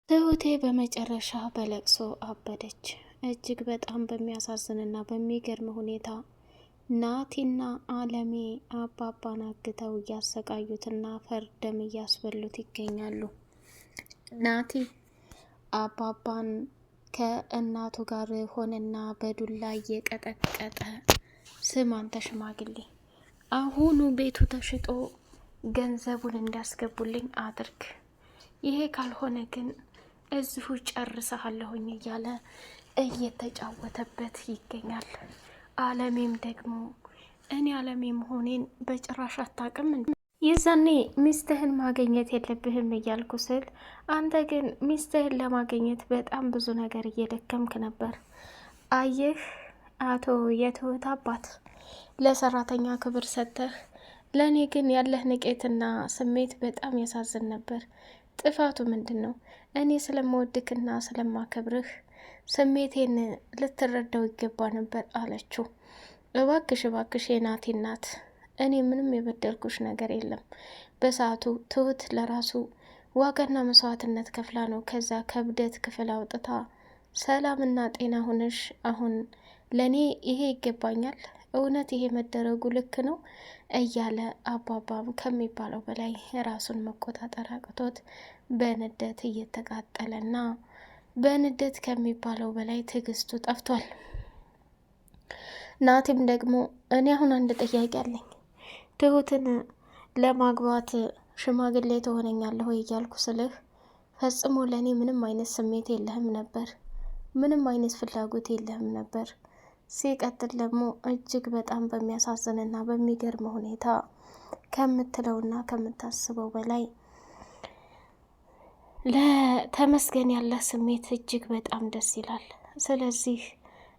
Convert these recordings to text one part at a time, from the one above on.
ትሁቴ በመጨረሻ በለቅሶ አበደች። እጅግ በጣም በሚያሳዝንና በሚገርም ሁኔታ ናቲና አለሜ አባባን አግተው እያሰቃዩትና ፈርደም እያስበሉት ይገኛሉ። ናቲ አባባን ከእናቱ ጋር ሆነና በዱላ እየቀጠቀጠ ስም አንተ ሽማግሌ፣ አሁኑ ቤቱ ተሽጦ ገንዘቡን እንዳስገቡልኝ አድርግ፣ ይሄ ካልሆነ ግን እዚሁ ጨርሰሃለሁኝ እያለ እየተጫወተበት ይገኛል። አለሜም ደግሞ እኔ አለሜ መሆኔን በጭራሽ አታውቅም፣ የዛኔ ሚስትህን ማግኘት የለብህም እያልኩ ስል አንተ ግን ሚስትህን ለማግኘት በጣም ብዙ ነገር እየደከምክ ነበር። አየህ አቶ የትሁት አባት፣ ለሰራተኛ ክብር ሰጥተህ ለእኔ ግን ያለህ ንቄትና ስሜት በጣም ያሳዝን ነበር። ጥፋቱ ምንድን ነው? እኔ ስለምወድክና ስለማከብርህ ስሜቴን ልትረዳው ይገባ ነበር አለችው። እባክሽ እባክሽ የናቲ እናት፣ እኔ ምንም የበደልኩሽ ነገር የለም። በሰዓቱ ትሁት ለራሱ ዋጋና መስዋዕትነት ከፍላ ነው ከዛ ከብደት ክፍል አውጥታ ሰላምና ጤና ሆነሽ አሁን ለእኔ ይሄ ይገባኛል፣ እውነት ይሄ መደረጉ ልክ ነው እያለ አባባም ከሚባለው በላይ ራሱን መቆጣጠር አቅቶት በንደት እየተቃጠለና በንደት ከሚባለው በላይ ትዕግስቱ ጠፍቷል። ናቲም ደግሞ እኔ አሁን አንድ ጥያቄ አለኝ፣ ትሁትን ለማግባት ሽማግሌ ትሆነኛለህ ወይ እያልኩ ስልህ ፈጽሞ ለእኔ ምንም አይነት ስሜት የለህም ነበር፣ ምንም አይነት ፍላጎት የለህም ነበር። ሲቀጥል ደግሞ እጅግ በጣም በሚያሳዝንና በሚገርም ሁኔታ ከምትለውና ከምታስበው በላይ ለተመስገን ያለህ ስሜት እጅግ በጣም ደስ ይላል። ስለዚህ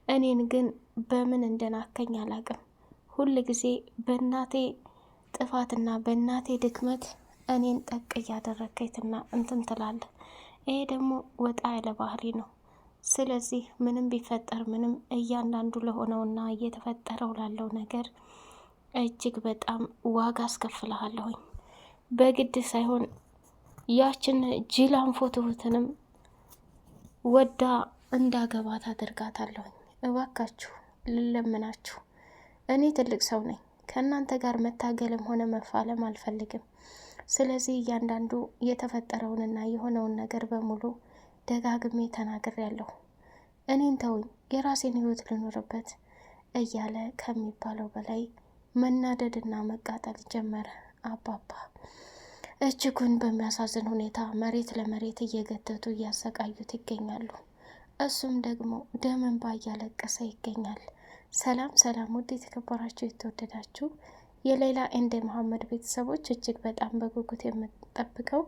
እኔን ግን በምን እንደናከኝ አላቅም። ሁል ጊዜ በእናቴ ጥፋትና በእናቴ ድክመት እኔን ጠቅ እያደረገኝና እንትን ትላለህ። ይሄ ደግሞ ወጣ ያለ ባህሪ ነው። ስለዚህ ምንም ቢፈጠር ምንም እያንዳንዱ ለሆነውና እየተፈጠረው ላለው ነገር እጅግ በጣም ዋጋ አስከፍልሃለሁኝ። በግድ ሳይሆን ያችን ጅላንፎ ትሁትንም ወዳ እንዳገባት አድርጋታለሁኝ። እባካችሁ ልለምናችሁ፣ እኔ ትልቅ ሰው ነኝ። ከእናንተ ጋር መታገልም ሆነ መፋለም አልፈልግም። ስለዚህ እያንዳንዱ የተፈጠረውንና የሆነውን ነገር በሙሉ ደጋግሜ ተናግሬያለሁ። እኔን ተውኝ፣ የራሴን ህይወት ልኖርበት እያለ ከሚባለው በላይ መናደድና መቃጠል ጀመረ። አባባ እጅጉን በሚያሳዝን ሁኔታ መሬት ለመሬት እየገተቱ እያሰቃዩት ይገኛሉ። እሱም ደግሞ ደም እንባ እያለቀሰ ይገኛል። ሰላም ሰላም! ውድ የተከበራችሁ የተወደዳችሁ የሌላ ኤንድ መሐመድ ቤተሰቦች እጅግ በጣም በጉጉት የምጠብቀው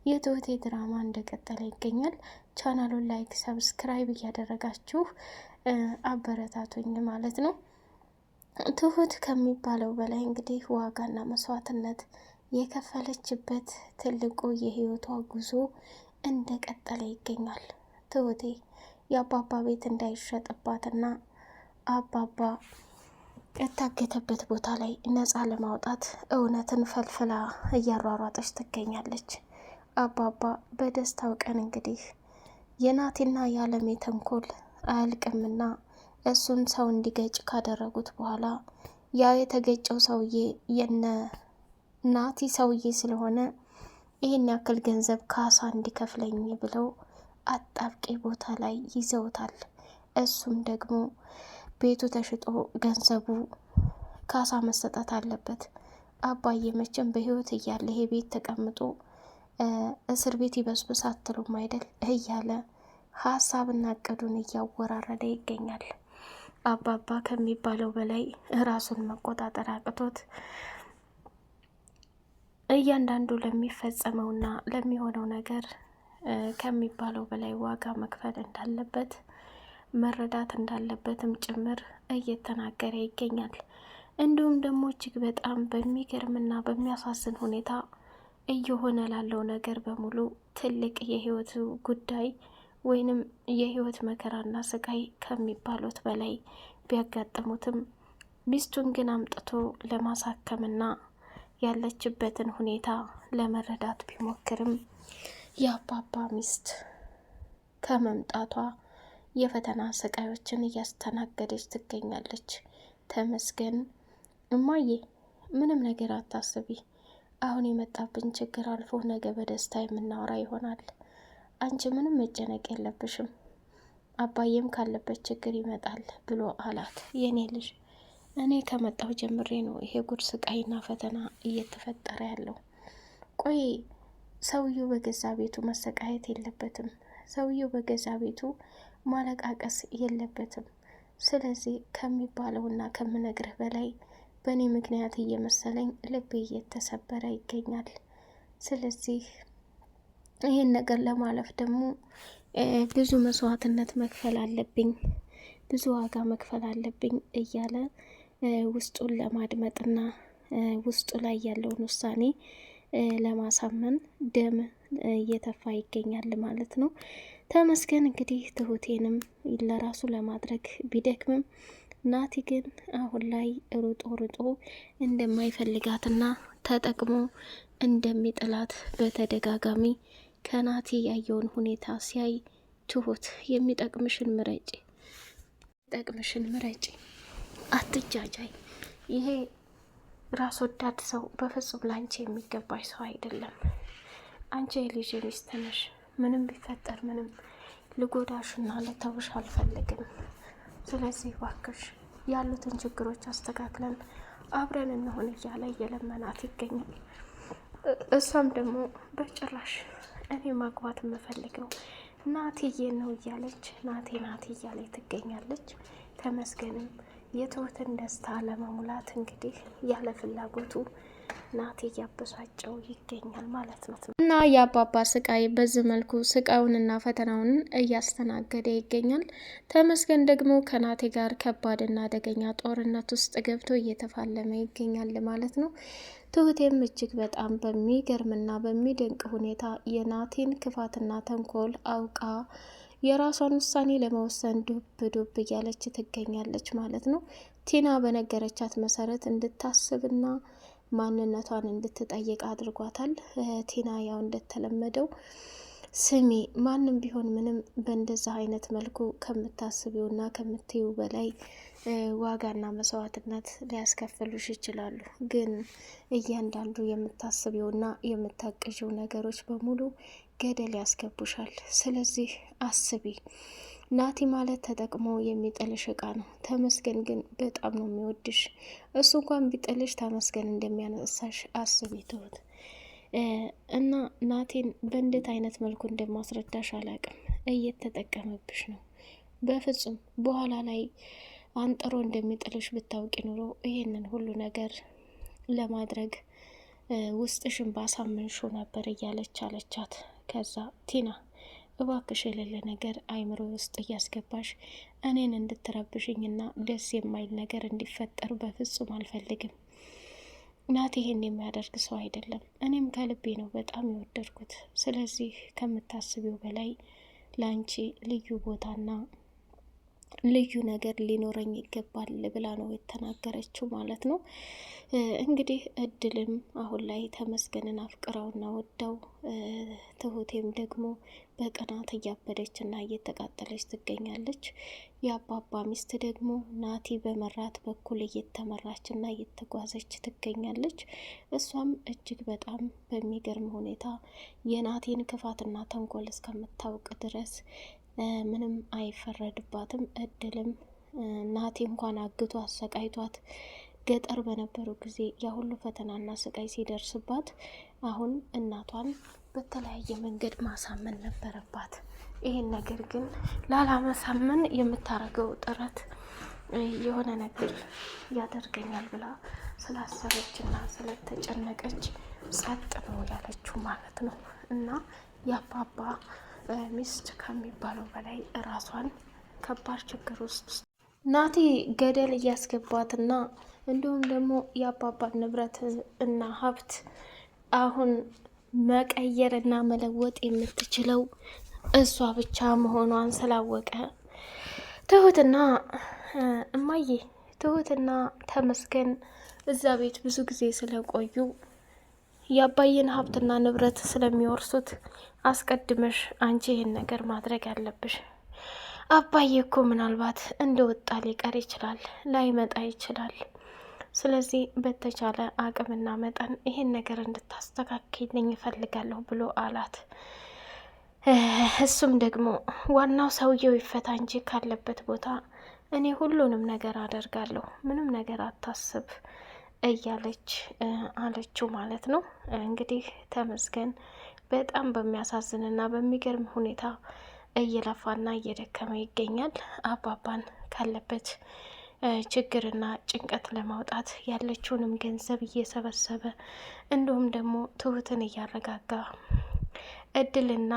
የትሁቴ ድራማ እንደቀጠለ ይገኛል። ቻናሉን ላይክ፣ ሰብስክራይብ እያደረጋችሁ አበረታቱኝ ማለት ነው። ትሁት ከሚባለው በላይ እንግዲህ ዋጋና መስዋዕትነት የከፈለችበት ትልቁ የህይወቷ ጉዞ እንደቀጠለ ይገኛል። ትሁቴ የአባባ ቤት እንዳይሸጥባትና አባባ የታገተበት ቦታ ላይ ነፃ ለማውጣት እውነትን ፈልፍላ እያሯሯጠች ትገኛለች። አባባ በደስታው ቀን እንግዲህ የናቲና የአለሜ ተንኮል አያልቅምና እሱን ሰው እንዲገጭ ካደረጉት በኋላ ያ የተገጨው ሰውዬ የነ ናቲ ሰውዬ ስለሆነ ይህን ያክል ገንዘብ ካሳ እንዲከፍለኝ ብለው አጣብቂ ቦታ ላይ ይዘውታል። እሱም ደግሞ ቤቱ ተሽጦ ገንዘቡ ካሳ መሰጠት አለበት። አባዬ መቼም በህይወት እያለ ይሄ ቤት ተቀምጦ እስር ቤት ይበስብስ አትሉም አይደል እያለ ሀሳብና እቅዱን እያወራረደ ይገኛል። አባባ ከሚባለው በላይ ራሱን መቆጣጠር አቅቶት እያንዳንዱ ለሚፈጸመውና ለሚሆነው ነገር ከሚባለው በላይ ዋጋ መክፈል እንዳለበት መረዳት እንዳለበትም ጭምር እየተናገረ ይገኛል። እንዲሁም ደግሞ እጅግ በጣም በሚገርምና በሚያሳዝን ሁኔታ እየሆነ ላለው ነገር በሙሉ ትልቅ የህይወት ጉዳይ ወይንም የህይወት መከራና ስቃይ ከሚባሉት በላይ ቢያጋጥሙትም ሚስቱን ግን አምጥቶ ለማሳከምና ያለችበትን ሁኔታ ለመረዳት ቢሞክርም የአባባ ሚስት ከመምጣቷ የፈተና ስቃዮችን እያስተናገደች ትገኛለች። ተመስገን እማዬ ምንም ነገር አታስቢ፣ አሁን የመጣብን ችግር አልፎ ነገ በደስታ የምናወራ ይሆናል። አንቺ ምንም መጨነቅ የለብሽም፣ አባዬም ካለበት ችግር ይመጣል ብሎ አላት። የኔ ልጅ እኔ ከመጣሁ ጀምሬ ነው ይሄ ጉድ ስቃይና ፈተና እየተፈጠረ ያለው። ቆይ ሰውየው በገዛ ቤቱ መሰቃየት የለበትም፣ ሰውየው በገዛ ቤቱ ማለቃቀስ የለበትም። ስለዚህ ከሚባለውና ከምነግርህ በላይ በእኔ ምክንያት እየመሰለኝ ልቤ እየተሰበረ ይገኛል። ስለዚህ ይህን ነገር ለማለፍ ደግሞ ብዙ መስዋዕትነት መክፈል አለብኝ፣ ብዙ ዋጋ መክፈል አለብኝ እያለ ውስጡን ለማድመጥና ውስጡ ላይ ያለውን ውሳኔ ለማሳመን ደም እየተፋ ይገኛል ማለት ነው። ተመስገን እንግዲህ ትሁቴንም ለራሱ ለማድረግ ቢደክምም ናቲ ግን አሁን ላይ ሩጦ እንደማይፈልጋትና ተጠቅሞ እንደሚጥላት በተደጋጋሚ ከናቲ ያየውን ሁኔታ ሲያይ ትሁት የሚጠቅምሽን ምረጪ፣ አትጃጃይ። ይሄ ራስ ወዳድ ሰው በፍጹም ላንቺ የሚገባሽ ሰው አይደለም። አንቺ የልጅ ሚስት ነሽ። ምንም ቢፈጠር ምንም ልጎዳሽና ልተውሽ አልፈልግም። ስለዚህ ባክሽ ያሉትን ችግሮች አስተካክለን አብረን እንሆን እያለ እየለመናት ይገኛል። እሷም ደግሞ በጭራሽ እኔ ማግባት የምፈልገው ናቲዬ ነው እያለች ናቴ እያለች ትገኛለች። ተመስገንም የትሁትን ደስታ ለመሙላት እንግዲህ ያለ ፍላጎቱ ናቴ እያበሳጨው ይገኛል ማለት ነው። እና የአባባ ስቃይ በዚህ መልኩ ስቃዩንና ፈተናውን እያስተናገደ ይገኛል። ተመስገን ደግሞ ከናቴ ጋር ከባድና አደገኛ ጦርነት ውስጥ ገብቶ እየተፋለመ ይገኛል ማለት ነው። ትሁቴም እጅግ በጣም በሚገርምና በሚደንቅ ሁኔታ የናቴን ክፋትና ተንኮል አውቃ የራሷን ውሳኔ ለመወሰን ዱብ እያለች ትገኛለች ማለት ነው። ቲና በነገረቻት መሰረት እንድታስብና ማንነቷን እንድትጠይቅ አድርጓታል። ቲና ያው እንደተለመደው ስሚ፣ ማንም ቢሆን ምንም በእንደዛ አይነት መልኩ ከምታስቢውና ከምትዩ በላይ ዋጋና መስዋዕትነት ሊያስከፍሉሽ ይችላሉ። ግን እያንዳንዱ የምታስቢውና የምታቅዥው ነገሮች በሙሉ ገደል ያስገቡሻል። ስለዚህ አስቢ። ናቲ ማለት ተጠቅሞ የሚጥልሽ እቃ ነው። ተመስገን ግን በጣም ነው የሚወድሽ። እሱ እንኳን ቢጥልሽ ተመስገን እንደሚያነሳሽ አስቢ ትሁት። እና ናቴን በእንዴት አይነት መልኩ እንደማስረዳሽ አላቅም። እየተጠቀመብሽ ነው። በፍጹም በኋላ ላይ አንጥሮ እንደሚጥልሽ ብታውቂ ኑሮ ይሄንን ሁሉ ነገር ለማድረግ ውስጥሽን ባሳመንሽው ነበር እያለች አለቻት። ከዛ ቲና እባክሽ የሌለ ነገር አይምሮ ውስጥ እያስገባሽ እኔን እንድትረብሽኝና ደስ የማይል ነገር እንዲፈጠር በፍጹም አልፈልግም። ናቲ ይሄን የሚያደርግ ሰው አይደለም። እኔም ከልቤ ነው በጣም የወደድኩት። ስለዚህ ከምታስቢው በላይ ለአንቺ ልዩ ቦታና ልዩ ነገር ሊኖረኝ ይገባል ብላ ነው የተናገረችው ማለት ነው። እንግዲህ እድልም አሁን ላይ ተመስገንን አፍቅረውና ወደው ትሁቴም ደግሞ በቅናት እያበደችና እየተቃጠለች ትገኛለች። የአባባ ሚስት ደግሞ ናቲ በመራት በኩል እየተመራችና እየተጓዘች ትገኛለች። እሷም እጅግ በጣም በሚገርም ሁኔታ የናቲን ክፋትና ተንኮል እስከምታውቅ ድረስ ምንም አይፈረድባትም። እድልም ናቲ እንኳን አግቶ አሰቃይቷት ገጠር በነበሩ ጊዜ ያሁሉ ፈተናና ስቃይ ሲደርስባት አሁን እናቷን በተለያየ መንገድ ማሳመን ነበረባት። ይህን ነገር ግን ላላመሳመን የምታረገው ጥረት የሆነ ነገር ያደርገኛል ብላ ስላሰበችና ስለተጨነቀች ጸጥ ነው ያለችው ማለት ነው። እና የአባባ ሚስት ከሚባለው በላይ ራሷን ከባድ ችግር ውስጥ ናቲ ገደል እያስገባትና እንዲሁም ደግሞ የአባባን ንብረት እና ሀብት አሁን መቀየር እና መለወጥ የምትችለው እሷ ብቻ መሆኗን ስላወቀ ትሁትና ተመስገን እዛ ቤት ብዙ ጊዜ ስለቆዩ የአባዬን ሀብትና ንብረት ስለሚወርሱት አስቀድመሽ አንቺ ይህን ነገር ማድረግ ያለብሽ። አባዬ እኮ ምናልባት እንደወጣ ሊቀር ይችላል፣ ላይመጣ ይችላል። ስለዚህ በተቻለ አቅምና መጠን ይሄን ነገር እንድታስተካክልኝ እፈልጋለሁ ብሎ አላት። እሱም ደግሞ ዋናው ሰውየው ይፈታ እንጂ ካለበት ቦታ እኔ ሁሉንም ነገር አደርጋለሁ፣ ምንም ነገር አታስብ እያለች አለችው ማለት ነው። እንግዲህ ተመስገን በጣም በሚያሳዝንና በሚገርም ሁኔታ እየለፋና እየደከመ ይገኛል። አባባን ካለበት ችግርና ጭንቀት ለማውጣት ያለችውንም ገንዘብ እየሰበሰበ እንዲሁም ደግሞ ትሁትን እያረጋጋ እድልና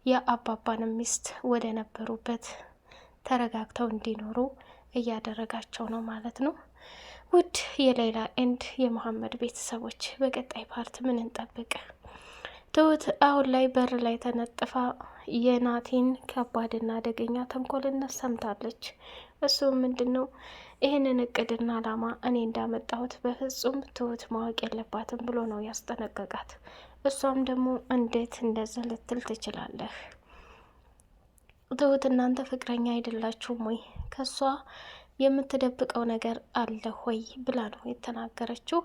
የአባባንም ሚስት ወደ ነበሩበት ተረጋግተው እንዲኖሩ እያደረጋቸው ነው ማለት ነው። ውድ የሌላ ኤንድ የመሐመድ ቤተሰቦች በቀጣይ ፓርት ምን እንጠብቅ? ትሁት አሁን ላይ በር ላይ ተነጥፋ የናቲን ከባድና አደገኛ ተንኮልነት ሰምታለች። እሱም ምንድን ነው? ይህንን እቅድና አላማ እኔ እንዳመጣሁት በፍጹም ትሁት ማወቅ የለባትም ብሎ ነው ያስጠነቀቃት። እሷም ደግሞ እንዴት እንደዚህ ልትል ትችላለህ? ትሁት እናንተ ፍቅረኛ አይደላችሁም ወይ? ከሷ የምትደብቀው ነገር አለ ሆይ ብላ ነው የተናገረችው።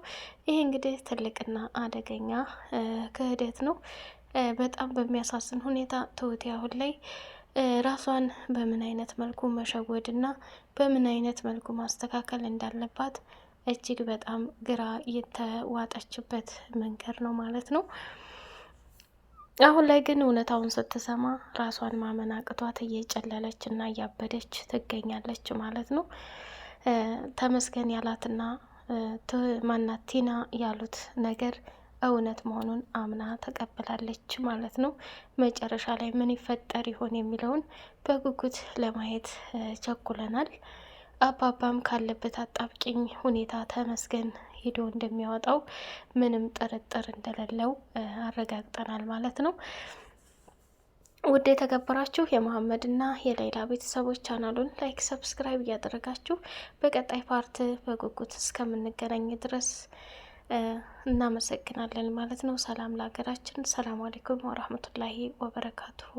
ይሄ እንግዲህ ትልቅና አደገኛ ክህደት ነው። በጣም በሚያሳዝን ሁኔታ ትሁት አሁን ላይ ራሷን በምን አይነት መልኩ መሸወድና በምን አይነት መልኩ ማስተካከል እንዳለባት እጅግ በጣም ግራ የተዋጠችበት መንገድ ነው ማለት ነው። አሁን ላይ ግን እውነታውን ስትሰማ ራሷን ማመን አቅቷት እየጨለለች እና እያበደች ትገኛለች ማለት ነው። ተመስገን ያላትና ማናት ቲና ያሉት ነገር እውነት መሆኑን አምና ተቀብላለች ማለት ነው። መጨረሻ ላይ ምን ይፈጠር ይሆን የሚለውን በጉጉት ለማየት ቸኩለናል። አባባም ካለበት አጣብቂኝ ሁኔታ ተመስገን ሄዶ እንደሚያወጣው ምንም ጥርጥር እንደሌለው አረጋግጠናል ማለት ነው። ውድ የተከበራችሁ የመሐመድና የሌላ ቤተሰቦች ቻናሉን ላይክ፣ ሰብስክራይብ እያደረጋችሁ በቀጣይ ፓርት በጉጉት እስከምንገናኝ ድረስ እናመሰግናለን ማለት ነው። ሰላም ለሀገራችን። ሰላም አለይኩም ወራህመቱላሂ ወበረካቱሁ።